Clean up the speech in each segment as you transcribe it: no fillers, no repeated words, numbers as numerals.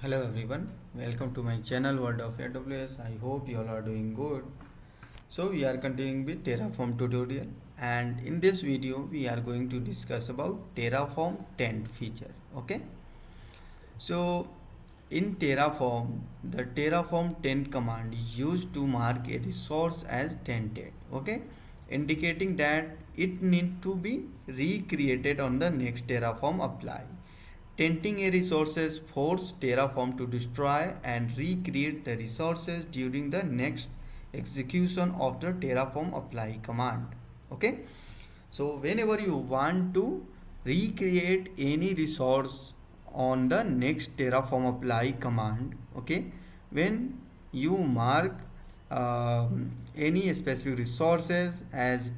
Hello everyone, welcome to my channel World of AWS. I hope you all are doing good. So we are continuing with Terraform tutorial, and in this video we are going to discuss about Terraform tent feature. Okay, so in Terraform, the Terraform tent command is used to mark a resource as tented. Okay, indicating that it need to be recreated on the next Terraform apply. Tenting a resources force Terraform to destroy and recreate the resources during the next execution of the Terraform apply command. Okay, so whenever you want to recreate any resource on the next Terraform apply command, okay, when you mark any specific resources as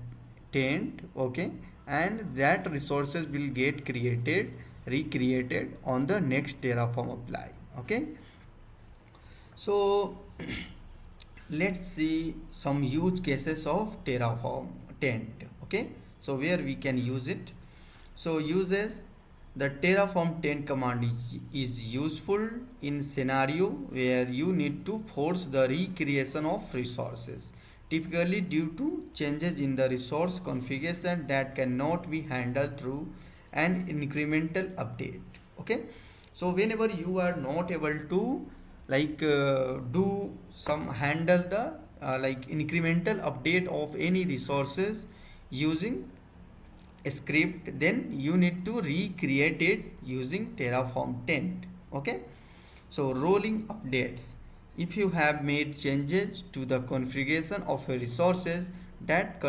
tent, okay, and that resources will get recreated on the next Terraform apply. Okay, so let's see some use cases of Terraform tent. Okay, so where we can use it. So uses the Terraform tent command is useful in scenario where you need to force the recreation of resources, typically due to changes in the resource configuration that cannot be handled through an incremental update. Okay, so whenever you are not able to do some handle the incremental update of any resources using a script, then you need to recreate it using Terraform tent. Okay, so rolling updates: if you have made changes to the configuration of a resources that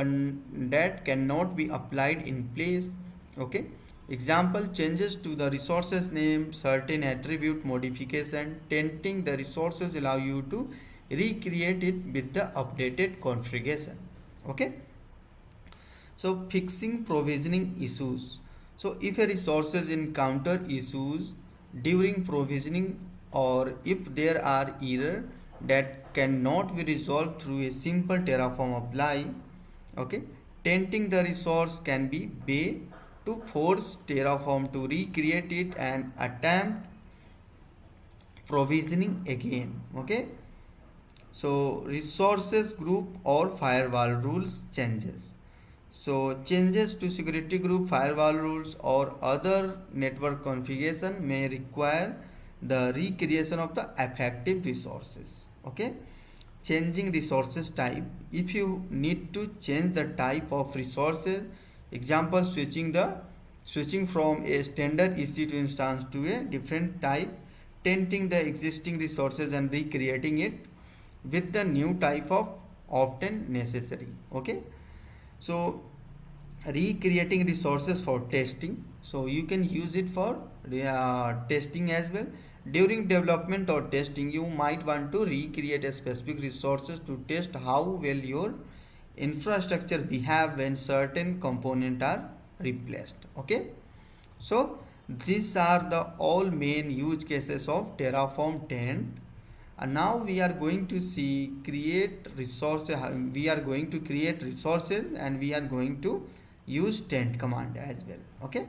cannot be applied in place. Okay, example: changes to the resources name, certain attribute modification. Tenting the resources allow you to recreate it with the updated configuration. Okay, so fixing provisioning issues: so if a resources encounter issues during provisioning, or if there are error that cannot be resolved through a simple Terraform apply, okay, tenting the resource can be way to force Terraform to recreate it and attempt provisioning again. Okay, so resources group or firewall rules changes: so changes to security group, firewall rules, or other network configuration may require the recreation of the affected resources. Okay, changing resources type: if you need to change the type of resources, example switching from a standard EC2 instance to a different type, tenting the existing resources and recreating it with the new type of often necessary. Okay, so recreating resources for testing: so you can use it for testing as well. During development or testing, you might want to recreate a specific resources to test how well your infrastructure behave when certain components are replaced. Okay, so these are the all main use cases of Terraform tent. And now we are going to see create resources. We are going to create resources and we are going to use tent command as well. Okay,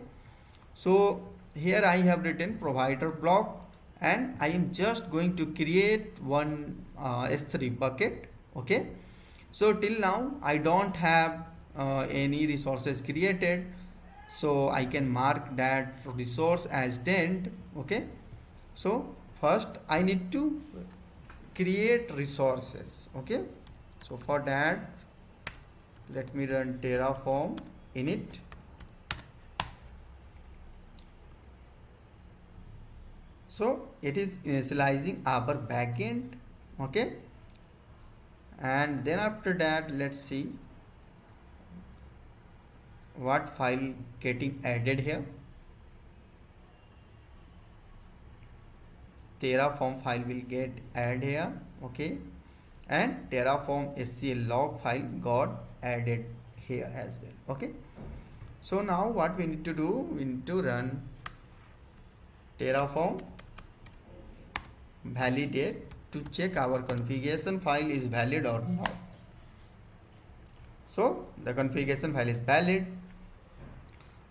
so here I have written provider block, and I am just going to create one S3 bucket. Okay, so till now I don't have any resources created, so I can mark that resource as tent. Okay, so first I need to create resources. Okay, so for that let me run Terraform init. So it is initializing our backend. Okay, and then after that let's see what file getting added here. Terraform file will get added here. Okay, and Terraform SCL log file got added here as well. Okay, so now what we need to do, we need to run Terraform validate to check our configuration file is valid or not. So the configuration file is valid.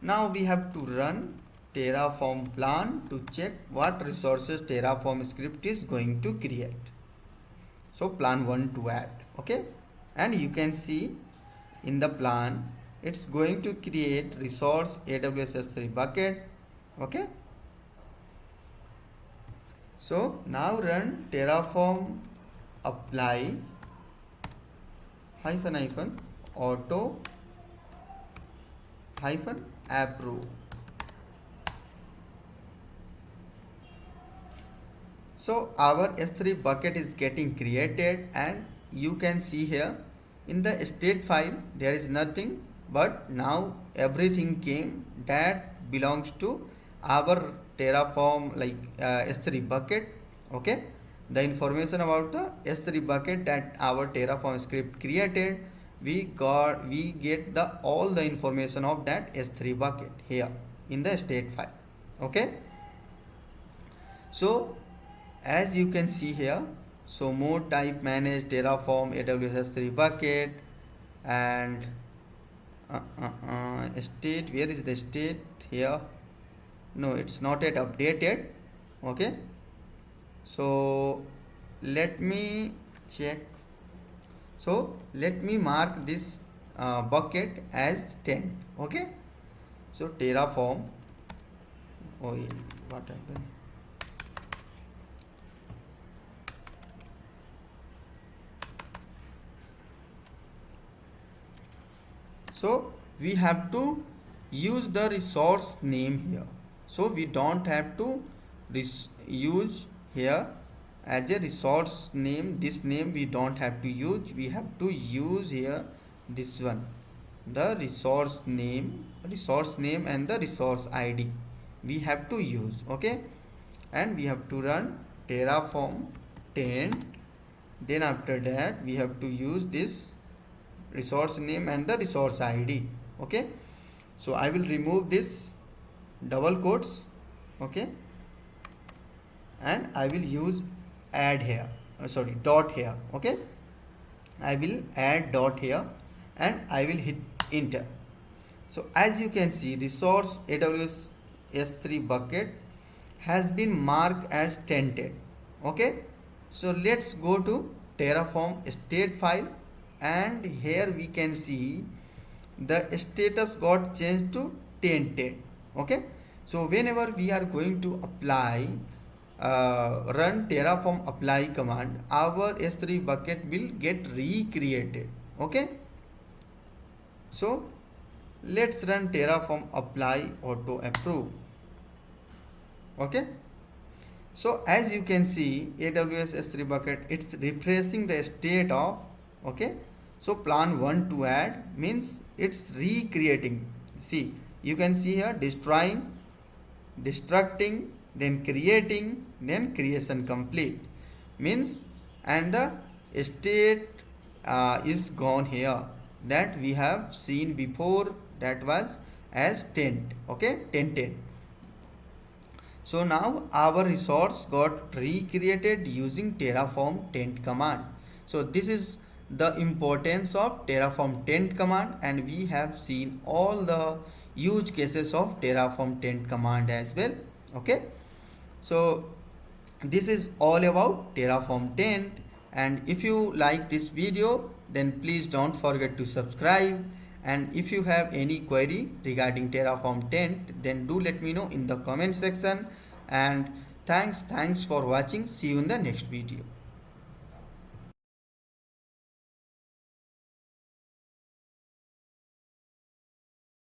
Now we have to run Terraform plan to check what resources Terraform script is going to create. So plan 1 to add, okay, and you can see in the plan it's going to create resource AWS S3 bucket, okay. So now run Terraform apply hyphen auto hyphen approve. So our S3 bucket is getting created, and you can see here in the state file there is nothing, but now everything came that belongs to our Terraform like S3 bucket, okay. The information about the S3 bucket that our Terraform script created, we get the all the information of that S3 bucket here in the state file, okay. So as you can see here, so mode type manage Terraform AWS S3 bucket, and state, where is the state here? No, it's not yet updated, okay. So let me check. So let me mark this bucket as 10, okay. So Terraform, oh what happened? So we have to use the resource name here. So we don't have to use here as a resource name. This name we don't have to use. We have to use here this one, the resource name and the resource ID we have to use, okay. And we have to run Terraform tent. Then after that we have to use this resource name and the resource ID, okay. So I will remove this double quotes, okay, and I will use add here, dot here, okay. I will add dot here and I will hit enter. So as you can see, resource AWS S3 bucket has been marked as tented, okay. So let's go to Terraform state file, and here we can see the status got changed to tented, okay. So whenever we are going to apply run Terraform apply command, our S3 bucket will get recreated, okay. So let's run Terraform apply auto approve, okay. So as you can see, AWS S3 bucket, it's refreshing the state of, okay. So plan 1 to add means it's recreating. See, you can see here destroying, destructing, then creating, then creation complete means, and the state is gone here that we have seen before, that was as tent, okay, tented. So now our resource got recreated using Terraform tent command. So this is the importance of Terraform tent command, and we have seen all the use cases of Terraform tent command as well, okay. So this is all about Terraform tent, and if you like this video, then please don't forget to subscribe. And if you have any query regarding Terraform tent, then do let me know in the comment section. And thanks for watching. See you in the next video.